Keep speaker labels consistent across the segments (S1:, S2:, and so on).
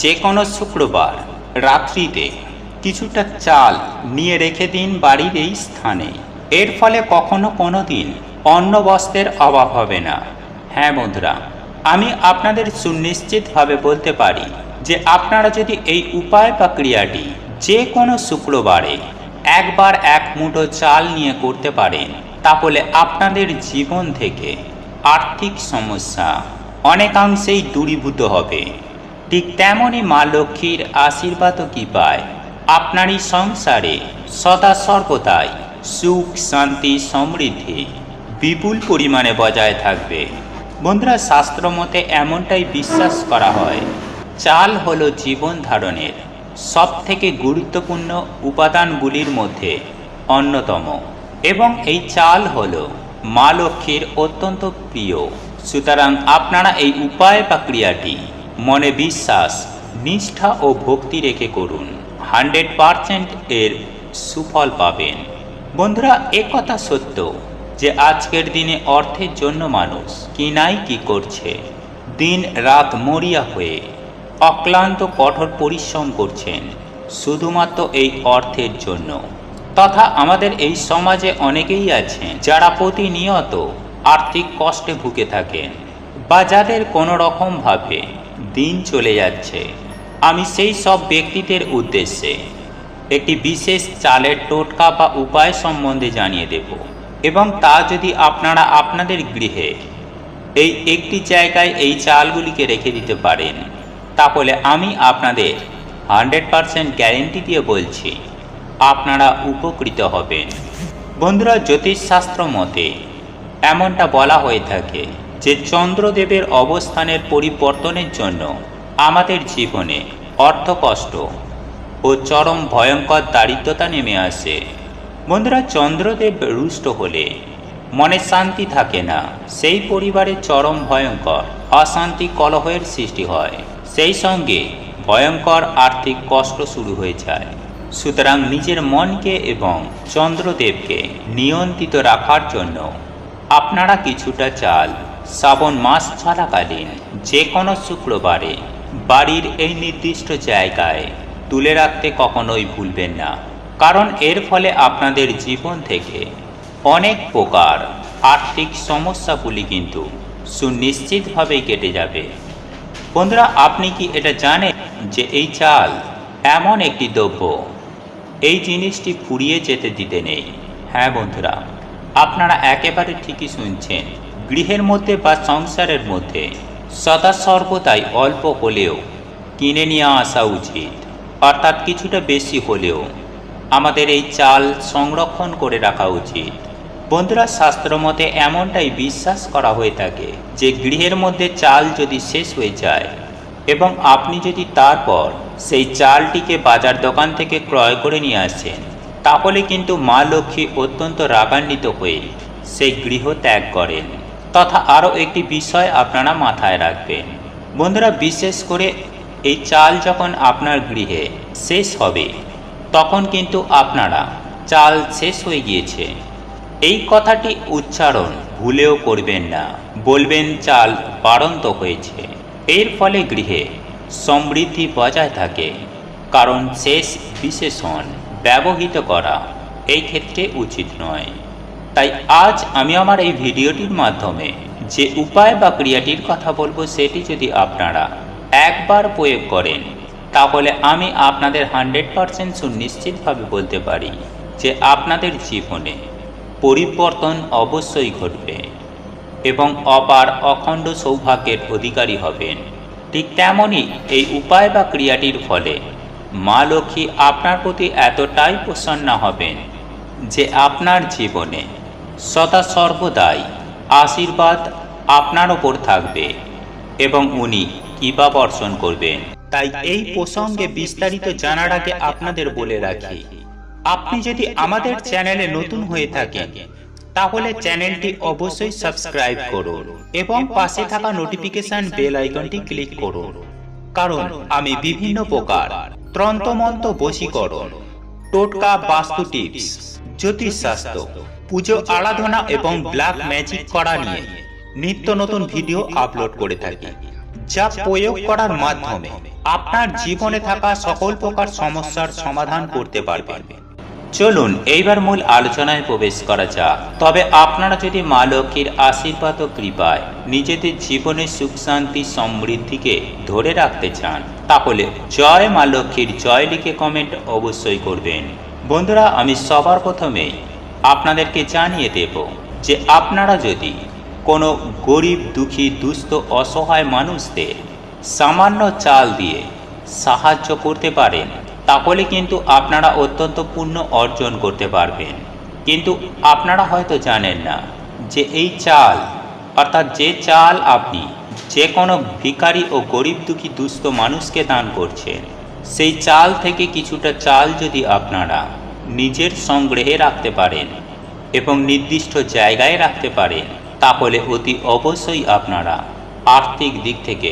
S1: যে কোনো শুক্রবার রাত্রিতে কিছুটা চাল নিয়ে রেখে দিন বাড়ির এই স্থানে। এর ফলে কখনো কোনো দিন অন্ন বস্ত্রের অভাব হবে না। হ্যাঁ বন্ধুরা, আমি আপনাদের সুনিশ্চিতভাবে বলতে পারি যে আপনারা যদি এই উপায় বা ক্রিয়াটি যে কোনো শুক্রবারে একবার এক মুঠো চাল নিয়ে করতে পারেন, তাহলে আপনাদের জীবন থেকে আর্থিক সমস্যা অনেকাংশেই দূরীভূত হবে। ঠিক তেমনই মা লক্ষ্মীর আশীর্বাদও কি পায় আপনারই সংসারে সদা সর্বদাই সুখ শান্তি সমৃদ্ধি বিপুল পরিমাণে বজায় থাকবে। বন্ধুরা, শাস্ত্র মতে এমনটাই বিশ্বাস করা হয়, চাল হলো জীবন ধারণের সব থেকে গুরুত্বপূর্ণ উপাদানগুলির মধ্যে অন্যতম, এবং এই চাল হলো মা লক্ষ্মীর অত্যন্ত প্রিয়। সুতরাং আপনারা এই উপায় বা ক্রিয়াটি মনে বিশ্বাস, নিষ্ঠা ও ভক্তি রেখে করুন, 100% এর সুফল পাবেন। বন্ধুরা, একথা সত্য যে আজকের দিনে অর্থের জন্য মানুষ কি নাই কি করছে, দিন রাত মরিয়া হয়ে অক্লান্ত কঠোর পরিশ্রম করছেন শুধুমাত্র এই অর্থের জন্য। তথা আমাদের এই সমাজে অনেকেই আছেন যারা প্রতিনিয়ত আর্থিক কষ্টে ভুগে থাকেন, বা যাদের কোনো রকমভাবে দিন চলে যাচ্ছে। আমি সেই সব ব্যক্তিদের উদ্দেশ্যে একটি বিশেষ চালের টোটকা বা উপায় সম্বন্ধে জানিয়ে দেব, এবং তা যদি আপনারা আপনাদের গৃহে এই একটি জায়গায় এই চালগুলিকে রেখে দিতে পারেন, তাহলে আমি আপনাদের 100% গ্যারেন্টি দিয়ে বলছি আপনারা উপকৃত হবেন। বন্ধুরা, জ্যোতিষশাস্ত্র মতে এমনটা বলা হয়ে থাকে যে চন্দ্রদেবের অবস্থানের পরিবর্তনের জন্য আমাদের জীবনে অর্থকষ্ট ও চরম ভয়ঙ্কর দারিদ্রতা নেমে আসে। বন্ধুরা, চন্দ্রদেব রুষ্ট হলে মনে শান্তি থাকে না, সেই পরিবারে চরম ভয়ঙ্কর অশান্তি কলহের সৃষ্টি হয়, সেই সঙ্গে ভয়ঙ্কর আর্থিক কষ্ট শুরু হয়ে যায়। সুতরাং নিজের মনকে এবং চন্দ্রদেবকে নিয়ন্ত্রিত রাখার জন্য আপনারা কিছুটা চাল শ্রাবণ মাস চলাকালীন যে কোনো শুক্রবারে বাড়ির এই নির্দিষ্ট জায়গায় তুলে রাখতে কখনোই ভুলবেন না, কারণ এর ফলে আপনাদের জীবন থেকে অনেক প্রকার আর্থিক সমস্যাগুলি কিন্তু সুনিশ্চিতভাবেই কেটে যাবে। বন্ধুরা, আপনি কি এটা জানেন যে এই চাল এমন একটি দ্রব্য, এই জিনিসটি ফুরিয়ে যেতে দিতে নেই। হ্যাঁ বন্ধুরা, আপনারা একেবারে ঠিকই শুনছেন, গৃহের মধ্যে বা সংসারের মধ্যে সদা সর্বদাই অল্প হলেও কিনে নিয়ে আসা উচিত, অর্থাৎ কিছুটা বেশি হলেও আমাদের এই চাল সংরক্ষণ করে রাখা উচিত। বন্ধুরা, শাস্ত্রমতে এমনটাই বিশ্বাস করা হয়ে থাকে যে গৃহের মধ্যে চাল যদি শেষ হয়ে যায় এবং আপনি যদি তারপর সেই চালটিকে বাজার দোকান থেকে ক্রয় করে নিয়ে আসেন, তাহলে কিন্তু মা লক্ষ্মী অত্যন্ত রাগান্বিত হয়ে সেই গৃহ ত্যাগ করেন। তথা আরও একটি বিষয় আপনারা মাথায় রাখবেন বন্ধুরা, বিশেষ করে এই চাল যখন আপনার গৃহে শেষ হবে তখন কিন্তু আপনারা চাল শেষ হয়ে গিয়েছে এই কথাটি উচ্চারণ ভুলেও করবেন না, বলবেন চাল বাড়ন্ত হয়েছে। এর ফলে গৃহে সমৃদ্ধি বজায় থাকে, কারণ শেষ বিশেষণ ব্যবহৃত করা এই ক্ষেত্রে উচিত নয়। তাই আজ আমি আমার এই ভিডিওটির মাধ্যমে যে উপায় বা ক্রিয়াটির কথা বলবো, সেটি যদি আপনারা একবার প্রয়োগ করেন, তাহলে আমি আপনাদের 100% সুনিশ্চিতভাবে বলতে পারি যে আপনাদের জীবনে পরিবর্তন অবশ্যই ঘটবে এবং অপার অখণ্ড সৌভাগ্যের অধিকারী হবেন। ঠিক তেমনই এই উপায় বা ক্রিয়াটির ফলে মা লক্ষ্মী আপনার প্রতি এতটাই প্রসন্ন হবেন যে আপনার জীবনে সদা সর্বদাই আশীর্বাদ আপনার ওপর থাকবে এবং উনি কৃপা বর্ষণ করবেন। তাই এই প্রসঙ্গে বিস্তারিত জানার আগে আপনাদের বলে রাখি, আপনি যদি আমাদের চ্যানেলে নতুন হয়ে থাকেন তাহলে চ্যানেলটি অবশ্যই সাবস্ক্রাইব করুন এবং পাশে থাকা নোটিফিকেশন বেল আইকনটি ক্লিক করুন, কারণ আমি বিভিন্ন প্রকার তন্ত্রমন্ত্র, বশীকরণ, টোটকা, বাস্তু টিপস, জ্যোতিষশাস্ত্র, পুজো আরাধনা এবং ব্ল্যাক ম্যাজিক করা নিয়ে নিত্য নতুন ভিডিও আপলোড করে থাকি, যা প্রয়োগ করার মাধ্যমে আপনার জীবনে থাকা সকল প্রকার সমস্যার সমাধান করতে পারবেন। চলুন এইবার মূল আলোচনায় প্রবেশ করা যাক। তবে আপনারা যদি মা লক্ষ্মীর আশীর্বাদ ও কৃপায় নিজেদের জীবনের সুখ শান্তি সমৃদ্ধিকে ধরে রাখতে চান, তাহলে জয় মা লক্ষ্মীর জয় লিখে কমেন্ট অবশ্যই করবেন। বন্ধুরা, আমি সবার প্রথমেই আপনাদেরকে জানিয়ে দেব যে আপনারা যদি কোনো গরিব দুঃখী দুস্থ অসহায় মানুষদের সামান্য চাল দিয়ে সাহায্য করতে পারেন, তাহলে কিন্তু আপনারা অত্যন্ত পুণ্য অর্জন করতে পারবেন। কিন্তু আপনারা হয়তো জানেন না যে এই চাল, অর্থাৎ যে চাল আপনি যে কোনো ভিখারি ও গরিব দুঃখী দুস্থ মানুষকে দান করছেন, সেই চাল থেকে কিছুটা চাল যদি আপনারা নিজের সংগ্রহে রাখতে পারেন এবং নির্দিষ্ট জায়গায় রাখতে পারেন, তাহলে অতি অবশ্যই আপনারা আর্থিক দিক থেকে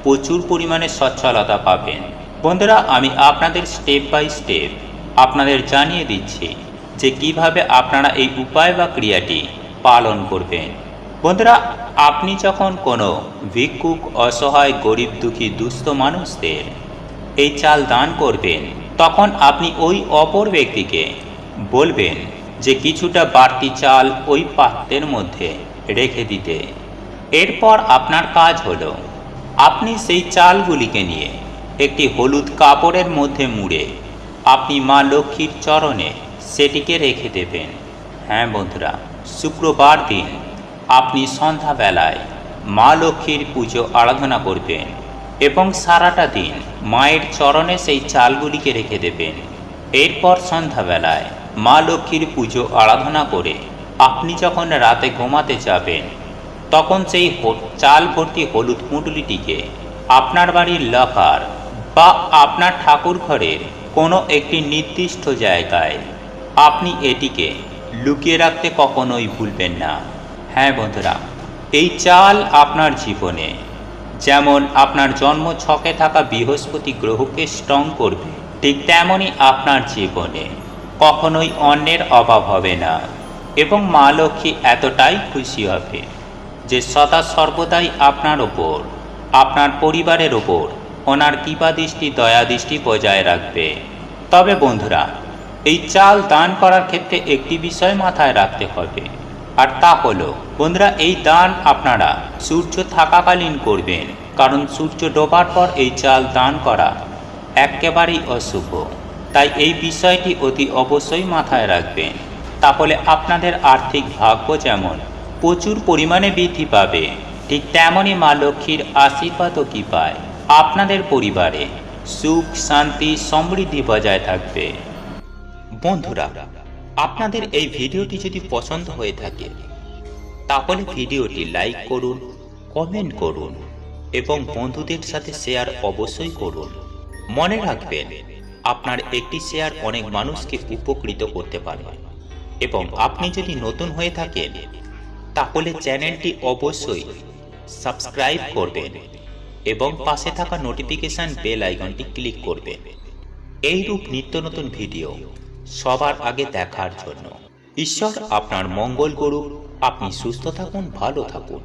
S1: প্রচুর পরিমাণে সচ্ছলতা পাবেন। বন্ধুরা, আমি আপনাদের স্টেপ বাই স্টেপ আপনাদের জানিয়ে দিচ্ছি যে কিভাবে আপনারা এই উপায় বা ক্রিয়াটি পালন করবেন। বন্ধুরা, আপনি যখন কোনো ভিক্ষুক অসহায় গরিব দুঃখী দুস্থ মানুষদের এই চাল দান করবেন, তখন আপনি ওই অপর ব্যক্তিকে বলবেন যে কিছুটা বাড়তি চাল ওই পাত্রের মধ্যে রেখে দিতে। এরপর আপনার কাজ হলো আপনি সেই চালগুলিকে নিয়ে একটি হলুদ কাপড়ের মধ্যে মুড়ে আপনি মা লক্ষ্মীর চরণে সেটিকে রেখে দেবেন। হ্যাঁ বন্ধুরা, শুক্রবার দিন আপনি সন্ধ্যাবেলায় মা লক্ষ্মীর পুজো আরাধনা করবেন এবং সারাটা দিন মায়ের চরণে সেই চালগুলিকে রেখে দেবেন। এরপর সন্ধ্যাবেলায় মা লক্ষ্মীর পুজো আরাধনা করে আপনি যখন রাতে ঘুমাতে যাবেন, তখন সেই চাল ভর্তি হলুদ পুঁটুলিটিকে আপনার বাড়ির লকার বা আপনার ঠাকুর ঘরের কোনো একটি নির্দিষ্ট জায়গায় আপনি এটিকে লুকিয়ে রাখতে কখনোই ভুলবেন না। হ্যাঁ বন্ধুরা, এই চাল আপনার জীবনে যেমন আপনার জন্ম ছকে থাকা বৃহস্পতি গ্রহকে স্ট্রং করবে, ঠিক তেমনই আপনার জীবনে কখনোই অন্যের অভাব হবে না এবং মা লক্ষ্মী এতটাই খুশি হবে যে সদা সর্বদাই আপনার ওপর, আপনার পরিবারের ওপর ওনার কৃপা দৃষ্টি দয়া দৃষ্টি বজায় রাখবে। তবে বন্ধুরা, এই চাল দান করার ক্ষেত্রে একটি বিষয় মাথায় রাখতে হবে, আর তা হলো বন্ধুরা, এই দান আপনারা সূর্য থাকাকালীন করবেন, কারণ সূর্য ডোবার পর এই চাল দান করা একেবারেই অশুভ। তাই এই বিষয়টি অতি অবশ্যই মাথায় রাখবেন। তাহলে আপনাদের আর্থিক ভাগ্য যেমন প্রচুর পরিমাণে বৃদ্ধি পাবে, ঠিক তেমনই মা লক্ষ্মীর আশীর্বাদ ও কৃপায় আপনাদের পরিবারে সুখ শান্তি সমৃদ্ধি বজায় থাকবে। বন্ধুরা, আপনাদের এই ভিডিওটি যদি পছন্দ হয়ে থাকে, তাহলে ভিডিওটি লাইক করুন, কমেন্ট করুন এবং বন্ধুদের সাথে শেয়ার অবশ্যই করুন। মনে রাখবেন, আপনার একটি শেয়ার অনেক মানুষকে উপকৃত করতে পারে। এবং আপনি যদি নতুন হয়ে থাকেন, তাহলে চ্যানেলটি অবশ্যই সাবস্ক্রাইব করবেন এবং পাশে থাকা নোটিফিকেশন বেল আইকনটি ক্লিক করবেন এইরূপ নিত্য নতুন ভিডিও সবার আগে দেখার জন্য। ঈশ্বর আপনার মঙ্গল করুক। আপনি সুস্থ থাকুন, ভালো থাকুন।